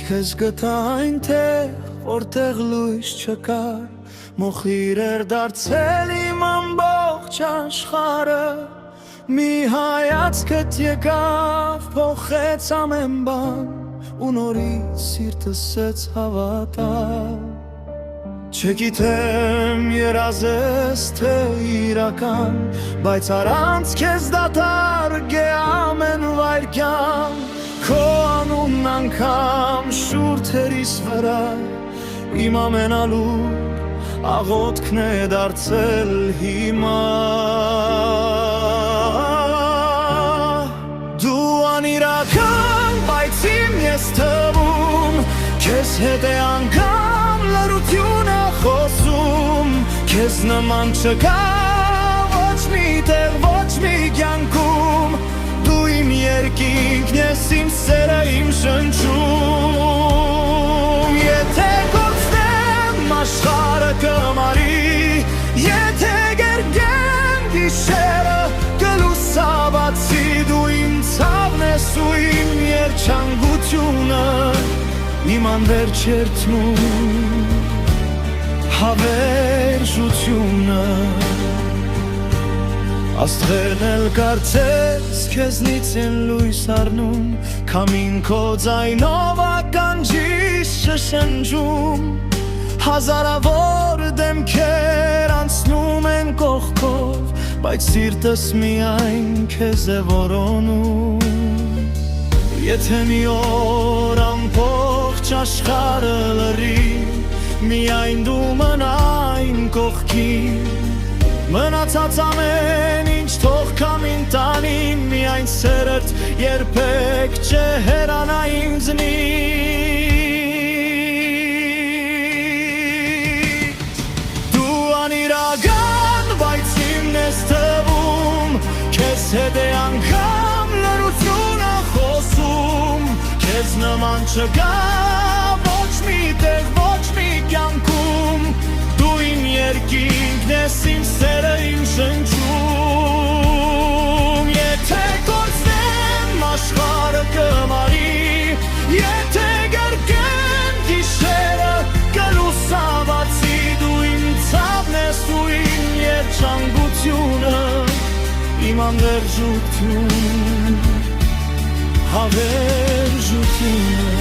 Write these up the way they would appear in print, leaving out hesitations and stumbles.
քեզ գտա այնտեղ, որտեղ լույս չկար, մոխիր էր դարձել իմ ամբողջ աշխարհը, մի հայացքդ եկավ, փոխեց ամեն բան, ու նորից սիրտս սեց հավատալ։ Չգիտեմ երազես թե իրական, բայց առանց քեզ դատարկ է ամեն վայրկյան, քո անունն անգամ շուրթերիս վրա, իմ ամենալուր աղոթքն է դարձել հիմա։ Դու անիրական, բայց իմ ես թվում, քեզ հետ է անգամ լրությունը խոսում, քեզ նման չկա ոչ մի տեղ, ոչ մի կյանքում, դու իմ երկինքն ես, իմ սերը, իմ շնչում։ Եթե կորցնեմ աշխարհը կմարի, եթե գերգեմ գիշերը կլուսաբացի, դու իմ ցավն ես ու իմ երջանկությունը, իմ անվերջ երդնում հավերժությունը։ Աստղերն էլ կարծես քեզնից են լույս առնում, քամին քո ձայնով ականջիս շշնջում, հազարավոր դեմքեր անցնում են կողքով, բայց սիրտս միայն քեզ է որոնում։ Եթե մի օր ամբողջ աշխարհը լռի, միայն դու մնային կողքին, մնացած ամեն ինչ թող քամին տանի, միայն սերդ երբեք չհեռանա ինձնից։ Դու անիրական, բայց իմն ես թվում, քեզ հետ է անգամ լրությունը խոսում, քեզ նման չկա ոչ մի տեղ, ոչ մի կյանքում, դու իմ երկինքն ես, իմ սերը, իմ շնչում։ Եթե կորցնեմ աշխարհը կմարի, եթե գերգեմ գիշերը կլուսաբացի, դու իմ ցավն ես ու իմ երջանկությունը, իմ անվերջություն հավերժությունը։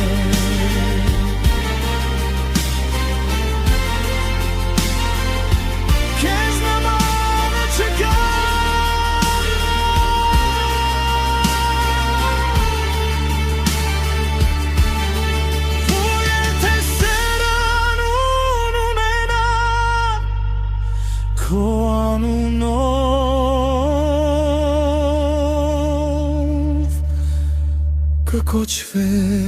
Քո անունով կկոչվեմ